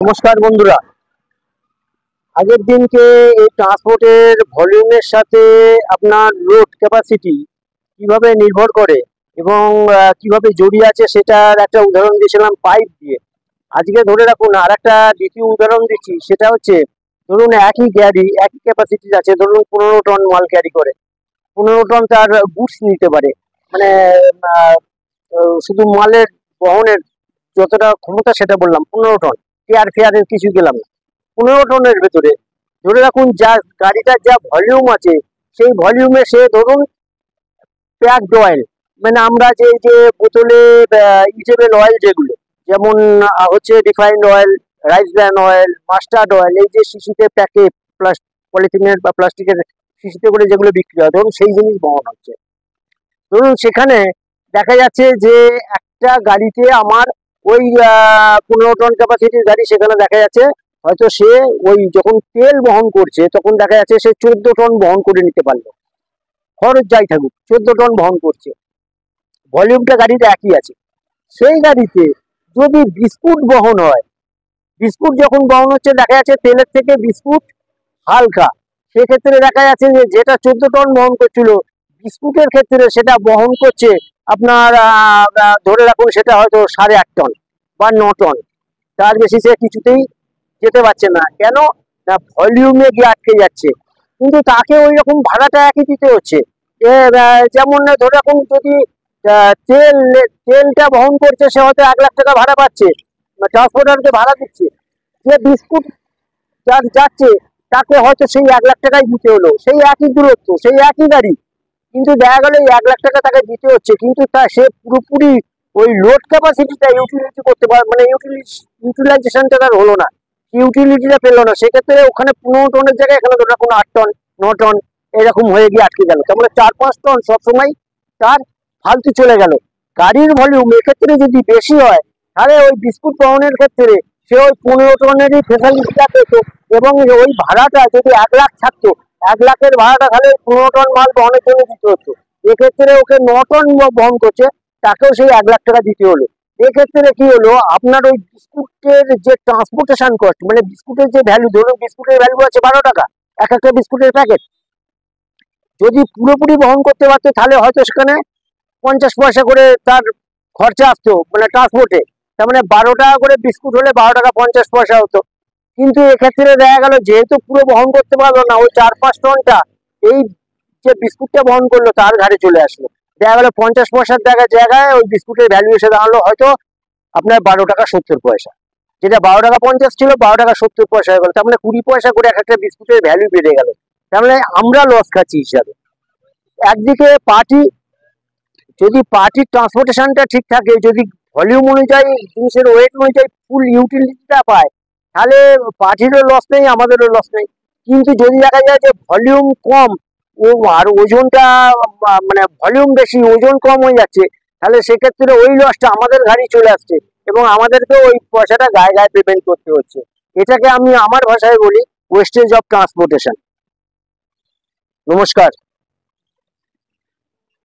নমস্কার বন্ধুরা। আগের দিনকে এই ট্রান্সপোর্টের ভলিউমের সাথে আপনার লোড ক্যাপাসিটি কিভাবে নির্ভর করে এবং কিভাবে জড়িয়ে আছে সেটার একটা উদাহরণ দিয়েছিলাম পাইপ দিয়ে। আজকে ধরে রাখুন আর একটা দ্বিতীয় উদাহরণ দিচ্ছি, সেটা হচ্ছে ধরুন একই গাড়ি একই ক্যাপাসিটি আছে, ধরুন 15 টন মাল ক্যারি করে, 15 টন তার গুডস নিতে পারে। মানে শুধু মালের বহনের যতটা ক্ষমতা সেটা বললাম, 15 টন। এয়ার ফেয়ারের কিছু গেলাম না, 15 টনের ভেতরে ধরে রাখুন যা গাড়িটার যা ভলিউম আছে সেই ভলিউমে সে ধরুন প্যাকড অয়েল, মানে আমরা যে যে বোতলে ইজেবেল অয়েল যেগুলো, যেমন হচ্ছে refined oil, rice bran oil, mustard oil, এই যে শিশিতে প্যাকে পলিথিনের বা প্লাস্টিকের শিশিতে করে যেগুলো বিক্রি হয়, ধরুন সেই জিনিস বহন হচ্ছে। ধরুন সেখানে দেখা যাচ্ছে যে একটা গাড়িতে আমার ওই 15 টন ক্যাপাসিটির গাড়ি, সেখানে দেখা যাচ্ছে হয়তো সে ওই যখন তেল বহন করছে তখন দেখা যাচ্ছে সে 14 টন বহন করে নিতে পারলো। খরচ যাই থাকুক, 14 টন বহন করছে, ভলিউমটা গাড়িতে একই আছে। সেই গাড়িতে যদি বিস্কুট বহন হয়, বিস্কুট যখন বহন হচ্ছে দেখা যাচ্ছে তেলের থেকে বিস্কুট হালকা, সেক্ষেত্রে দেখা যাচ্ছে যে যেটা 14 টন বহন করছিল বিস্কুটের ক্ষেত্রে সেটা বহন করছে আপনার ধরে রাখুন সেটা হয়তো 8.5 টন বা 9 টন। তার বেশি সে কিছুতেই যেতে পারছে না, কেন না ভলিউমে গিয়ে আটকে যাচ্ছে। কিন্তু তাকে ওই রকম ভাড়াটা একই দিতে হচ্ছে। যেমন ধরে রাখুন যদি তেলটা বহন করছে সে হয়তো 1 লাখ টাকা ভাড়া পাচ্ছে, ট্রান্সপোর্টারকে ভাড়া দিচ্ছে, যে বিস্কুট যার যাচ্ছে তাকে হয়তো সেই 1 লাখ টাকাই দিতে হলো, সেই একই দূরত্ব, সেই একই গাড়ি, কিন্তু দেখা গেল 1 লাখ টাকা তাকে দিতে হচ্ছে, কিন্তু তা সে পুরোপুরি ওই লোড ক্যাপাসিটিটা ইউটিলিটি করতে পারে, মানে ইউটিলাইজেশনটা তার হলো না, ইউটিলিটিটা পেলো না। সেক্ষেত্রে ওখানে 15 টনের জায়গায় এখানে ধরে রাখুন 8 টন 9 টন এরকম হয়ে গিয়ে আটকে গেল। তার মানে 4-5 টন সবসময় তার ফালতু চলে গেল। গাড়ির ভলিউম এক্ষেত্রে যদি বেশি হয় তাহলে ওই বিস্কুট বহনের ক্ষেত্রে সে ওই 15 টনেরই ফেসিলিটিটা পেত, এবং ওই ভাড়াটা যদি 1 লাখ থাকতো, 1 লাখের ভাড়াটা তাহলে 15 টন মাল বহনের জন্য দিতে হতো। এক্ষেত্রে ওকে 9 টন বহন করছে, তাকেও সেই 1 লাখ টাকা দিতে হলো। এক্ষেত্রে কি হলো, আপনার ওই বিস্কুটের যে ট্রান্সপোর্টেশন কস্ট, মানে বিস্কুটের যে ভ্যালু, ধরুন বিস্কুটের ভ্যালু আছে 12 টাকা এক একটা বিস্কুটের প্যাকেট, যদি পুরোপুরি বহন করতে পারতো তাহলে হয়তো সেখানে 50 পয়সা করে তার খরচা আসতো, মানে ট্রান্সপোর্টে। তার মানে 12 টাকা করে বিস্কুট হলে 12 টাকা 50 পয়সা হতো। কিন্তু এক্ষেত্রে দেখা গেল যেহেতু পুরো বহন করতে পারলো না, ওই 4-5 টনটা এই যে বিস্কুটটা বহন করলো তার ঘাড়ে চলে আসলো। দেখা গেল 50 পয়সার জায়গায় ওই বিস্কুটের ভ্যালু এসে দাঁড়ালো হয়তো আপনার 12 টাকা 70 পয়সা, যেটা 12 টাকা 50 ছিল 12 টাকা 70 পয়সা হয়ে গেল। তার মানে 20 পয়সা করে এক একটা বিস্কুটের ভ্যালু বেড়ে গেল। তার মানে আমরা লস খাচ্ছি হিসাবে। একদিকে যদি পার্টির ট্রান্সপোর্টেশনটা ঠিক থাকে, যদি ভলিউম অনুযায়ী জিনিসের ওয়েট অনুযায়ী ফুল ইউটিলিটিটা পায়, তাহলে পার্টিরও লস নেই, আমাদেরও লস নেই। কিন্তু যদি দেখা যায় যে ভলিউম কম ও আর ওজনটা মানে ভলিউম বেশি ওজন কম হয়ে যাচ্ছে, তাহলে সেক্ষেত্রে ওই লসটা আমাদের গাড়ি চলে আসছে এবং আমাদেরকে ওই পয়সাটা গায়ে গায়ে পেমেন্ট করতে হচ্ছে। এটাকে আমি আমার ভাষায় বলি ওয়েস্টেজ অফ ট্রান্সপোর্টেশন। নমস্কার।